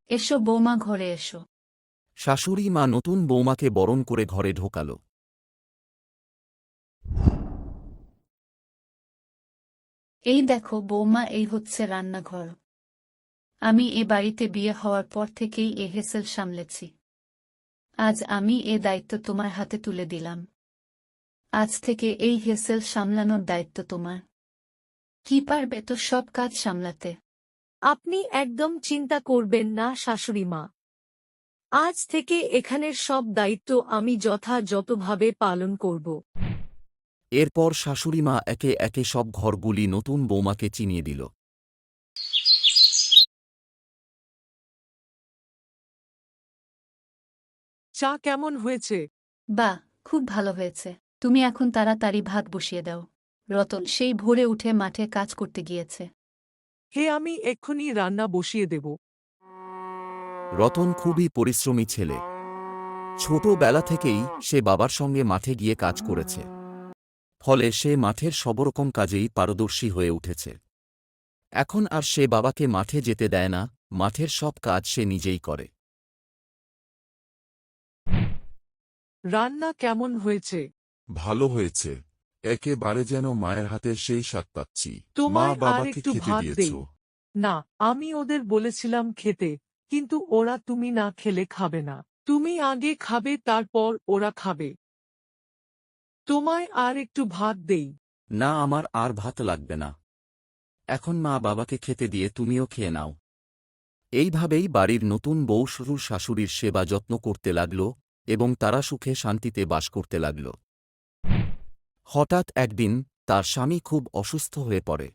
এসো বৌমা, ঘরে এসো। শাশুড়ি মা নতুন বৌমাকে বরণ করে ঘরে ঢোকাল। এই দেখো বৌমা, এই হচ্ছে রান্নাঘর। আমি এ বাড়িতে বিয়ে হওয়ার পর থেকেই এ হেসেল সামলেছি। আজ আমি এ দায়িত্ব তোমার হাতে তুলে দিলাম। আজ থেকে এই হেসেল সামলানোর দায়িত্ব তোমার। কি পারবে তো সব কাজ সামলাতে? আপনি একদম চিন্তা করবেন না শাশুড়িমা। আজ থেকে এখানের সব দায়িত্ব আমি যথাযথভাবে পালন করব। এরপর শাশুড়িমা একে একে সব ঘরগুলি নতুন বৌমাকে চিনিয়ে দিল। চা কেমন হয়েছে? বাহ, খুব ভালো হয়েছে। তুমি এখন তাড়াতাড়ি ভাত বসিয়ে দাও। রতন সেই ভোরে উঠে মাঠে কাজ করতে গিয়েছে। হে, আমি এক্ষুনি রান্না বসিয়ে দেব। রতন খুবই পরিশ্রমী ছেলে। ছোটবেলা থেকেই সে বাবার সঙ্গে মাঠে গিয়ে কাজ করেছে। ফলে সে মাঠের সবরকম কাজেই পারদর্শী হয়ে উঠেছে। এখন আর সে বাবাকে মাঠে যেতে দেয় না, মাঠের সব কাজ সে নিজেই করে। রান্না কেমন হয়েছে? ভালো হয়েছে। একেবারে যেন মায়ের হাতের সেই স্বাদ পাচ্ছি। মা তোমায় আর বাবাকে একটু খেতে ভাত দিয়েছ? দেই? না, আমি ওদের বলেছিলাম খেতে, কিন্তু ওরা তুমি না খেলে খাবে না। তুমি আগে খাবে, তারপর ওরা খাবে। তোমায় আর একটু ভাত দেই? না, আমার আর ভাত লাগবে না। এখন মা বাবাকে খেতে দিয়ে তুমিও খেয়ে নাও। এইভাবেই বাড়ির নতুন বউ শ্বশুর শাশুড়ির সেবা যত্ন করতে লাগল এবং তারা সুখে শান্তিতে বাস করতে লাগল। হঠাৎ একদিন তার স্বামী খুব অসুস্থ হয়ে পড়ে।